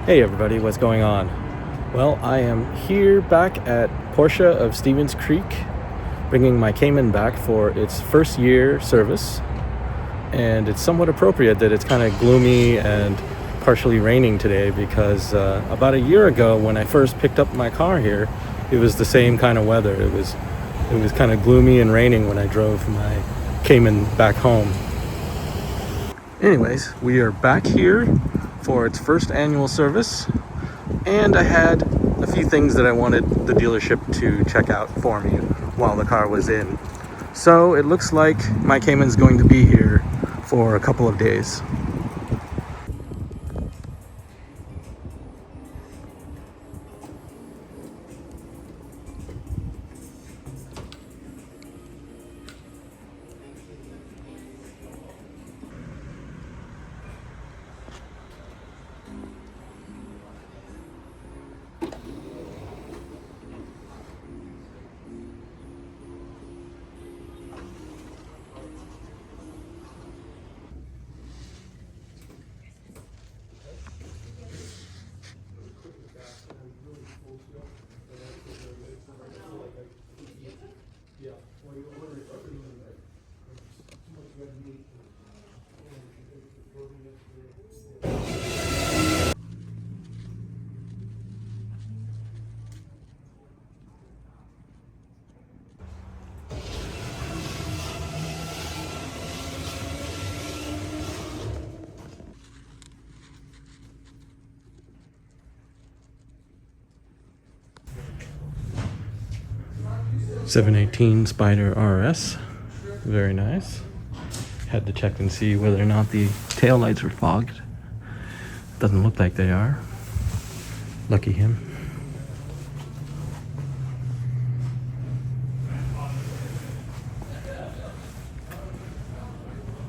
Hey everybody, what's going on? Well, I am here back at Porsche of Stevens Creek, bringing my Cayman back for its first year service. And it's somewhat appropriate that it's kind of gloomy and partially raining today because about a year ago when I first picked up my car here, it was the same kind of weather. It was kind of gloomy and raining when I drove my Cayman back home. Anyways, we are back here for its first annual service, and I had a few things that I wanted the dealership to check out for me while the car was in. So it looks like my Cayman's going to be here for a couple of days. .718 Spider RS, very nice. Had to check and see whether or not the tail lights were fogged. Doesn't look like they are. Lucky him.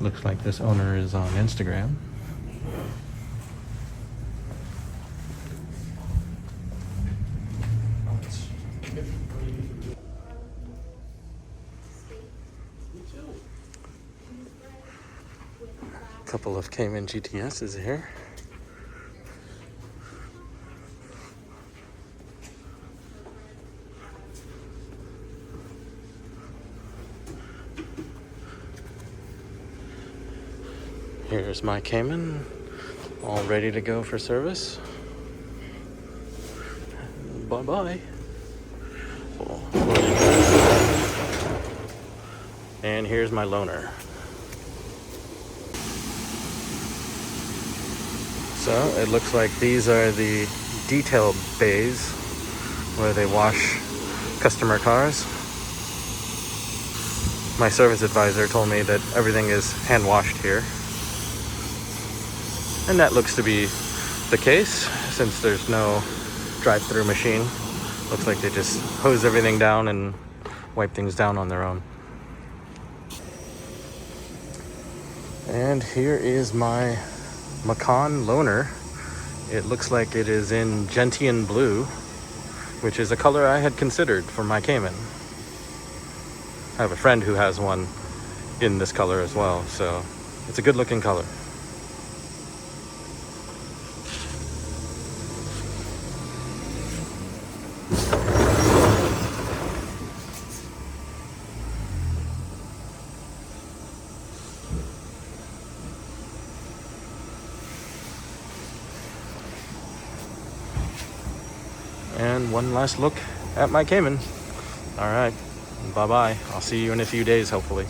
Looks like this owner is on Instagram. Couple of Cayman GTSs here. Here's my Cayman, all ready to go for service. Bye-bye. And here's my loaner. So it looks like these are the detail bays where they wash customer cars. My service advisor told me that everything is hand washed here. And that looks to be the case since there's no drive-through machine. Looks like they just hose everything down and wipe things down on their own. And here is my Macan loaner. It looks like it is in gentian blue, which is a color I had considered for my Cayman. I have a friend who has one in this color as well, so it's a good looking color. And one last look at my Cayman. All right, bye-bye. I'll see you in a few days, hopefully.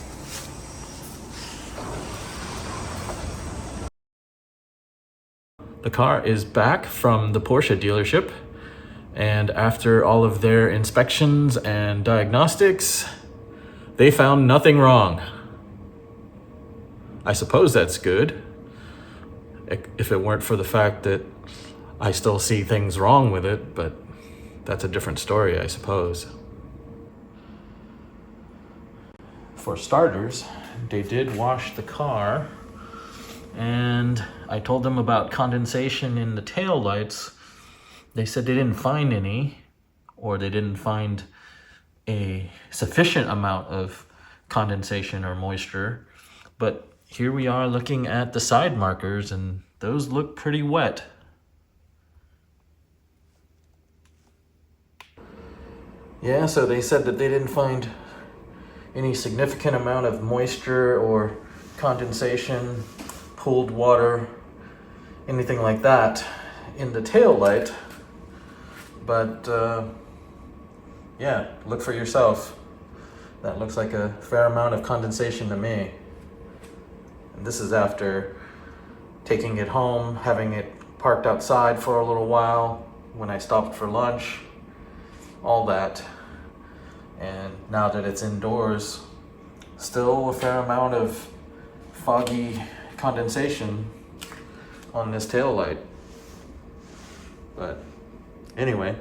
The car is back from the Porsche dealership, and after all of their inspections and diagnostics, they found nothing wrong. I suppose that's good, if it weren't for the fact that I still see things wrong with it, but that's a different story, I suppose. For starters, they did wash the car, and I told them about condensation in the tail lights. They said they didn't find any, or they didn't find a sufficient amount of condensation or moisture. But here we are looking at the side markers, and those look pretty wet. Yeah, so they said that they didn't find any significant amount of moisture or condensation, pooled water, anything like that in the tail light. But yeah, look for yourself. That looks like a fair amount of condensation to me. And this is after taking it home, having it parked outside for a little while when I stopped for lunch, all that. And now that it's indoors, still a fair amount of foggy condensation on this tail light. But anyway,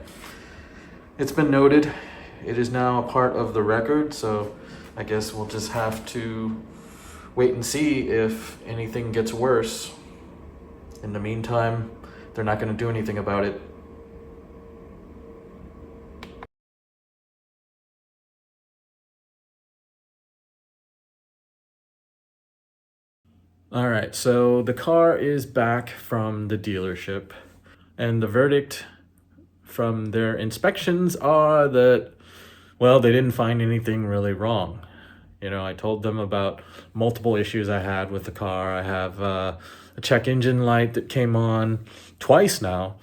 it's been noted. It is now a part of the record, so I guess we'll just have to wait and see if anything gets worse. In the meantime, they're not going to do anything about it. All right, so the car is back from the dealership, and the verdict from their inspections are that, well, they didn't find anything really wrong. You know, I told them about multiple issues I had with the car. I have a check engine light that came on twice now.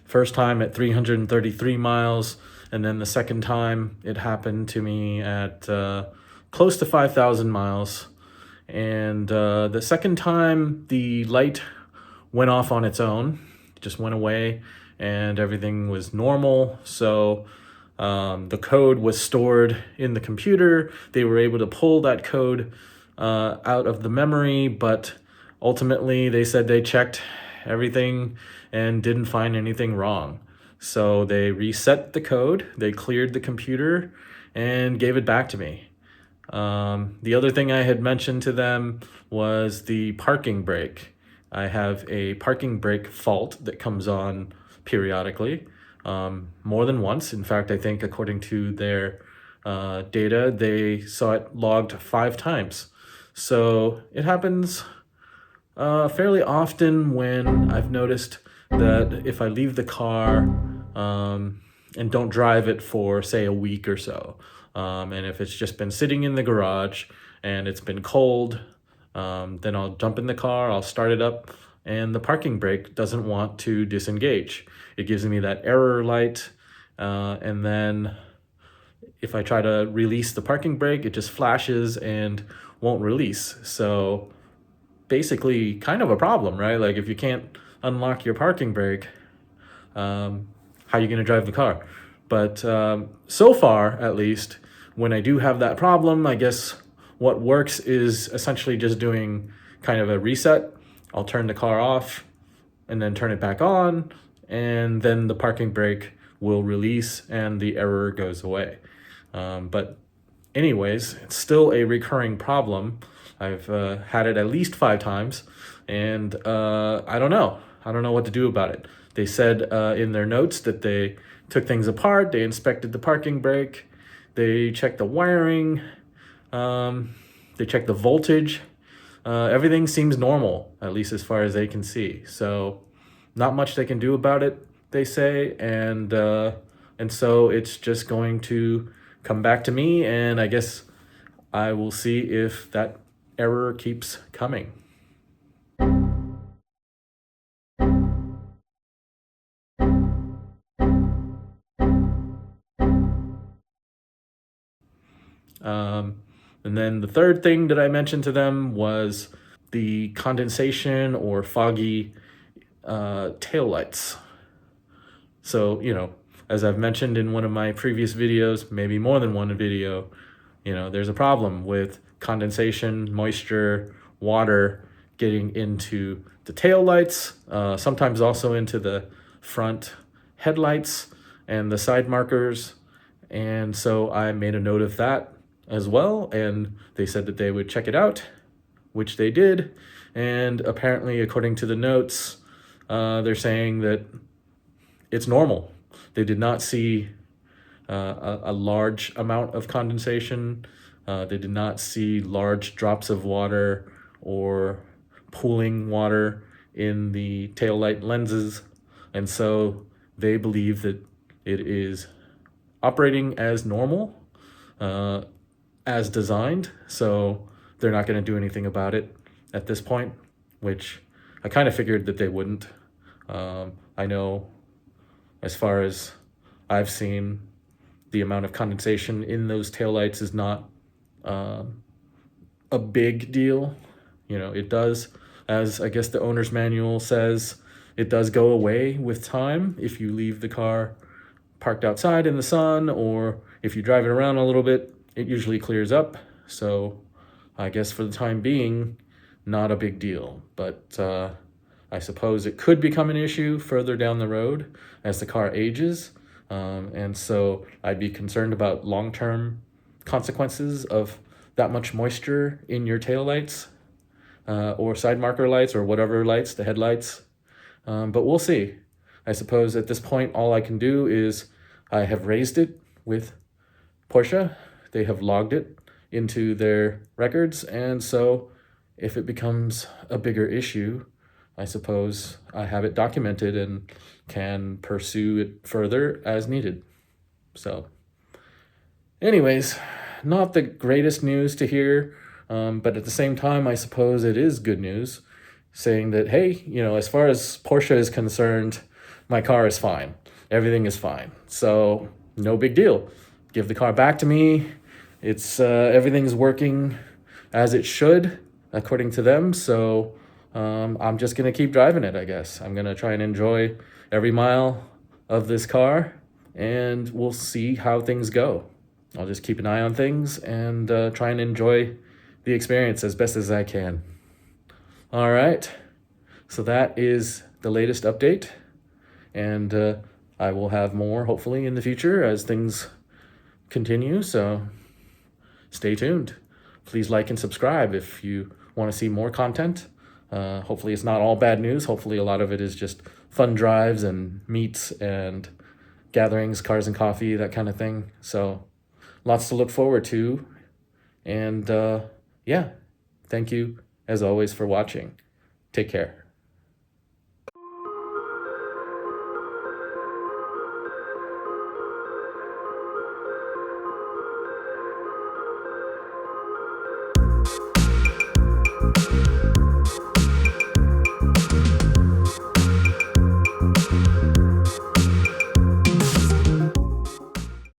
First time at 333 miles, and then the second time it happened to me at close to 5,000 miles. And the second time the light went off on its own, it just went away, and everything was normal. So the code was stored in the computer. They were able to pull that code out of the memory, but ultimately they said they checked everything and didn't find anything wrong. So they reset the code, they cleared the computer, and gave it back to me. The other thing I had mentioned to them was the parking brake. I have a parking brake fault that comes on periodically, more than once. In fact, I think according to their data, they saw it logged 5 times. So it happens fairly often when I've noticed that if I leave the car and don't drive it for, say, a week or so, and if it's just been sitting in the garage and it's been cold, then I'll jump in the car, I'll start it up, and the parking brake doesn't want to disengage. It gives me that error light, and then if I try to release the parking brake, it just flashes and won't release. So basically kind of a problem, right? Like if you can't unlock your parking brake, how are you going to drive the car? But so far, at least, when I do have that problem, I guess what works is essentially just doing kind of a reset. I'll turn the car off and then turn it back on, and then the parking brake will release and the error goes away. But anyways, it's still a recurring problem. I've had it at least 5 times, and I don't know. I don't know what to do about it. They said in their notes that they took things apart, they inspected the parking brake, they checked the wiring, they checked the voltage. Everything seems normal, at least as far as they can see. So not much they can do about it, they say, and so it's just going to come back to me, and I guess I will see if that error keeps coming. And then the third thing that I mentioned to them was the condensation or foggy taillights. So, you know, as I've mentioned in one of my previous videos, maybe more than one video, you know, there's a problem with condensation, moisture, water getting into the tail lights, sometimes also into the front headlights and the side markers. And so I made a note of that as well, and they said that they would check it out, which they did. And apparently, according to the notes, they're saying that it's normal. They did not see a large amount of condensation. They did not see large drops of water or pooling water in the taillight lenses. And so they believe that it is operating as normal, as designed, so they're not going to do anything about it at this point, which I kind of figured that they wouldn't. I know, as far as I've seen, the amount of condensation in those taillights is not a big deal. You know, it does, as I guess the owner's manual says, it does go away with time if you leave the car parked outside in the sun, or if you drive it around a little bit, it usually clears up. So I guess for the time being, not a big deal. But I suppose it could become an issue further down the road as the car ages. And so I'd be concerned about long-term consequences of that much moisture in your taillights, or side marker lights, or whatever lights, the headlights. But we'll see. I suppose at this point, all I can do is I have raised it with Porsche. They have logged it into their records. And so if it becomes a bigger issue, I suppose I have it documented and can pursue it further as needed. So anyways, not the greatest news to hear, but at the same time, I suppose it is good news, saying that, hey, you know, as far as Porsche is concerned, my car is fine. Everything is fine. So no big deal. Give the car back to me. It's everything's working as it should, according to them. So I'm just going to keep driving it, I guess. I'm going to try and enjoy every mile of this car, and we'll see how things go. I'll just keep an eye on things and try and enjoy the experience as best as I can. All right. So that is the latest update. And I will have more, hopefully, in the future as things continue. So stay tuned. Please like and subscribe if you want to see more content. Hopefully it's not all bad news. Hopefully a lot of it is just fun drives and meets and gatherings, cars and coffee, that kind of thing. So lots to look forward to. And yeah, thank you as always for watching. Take care.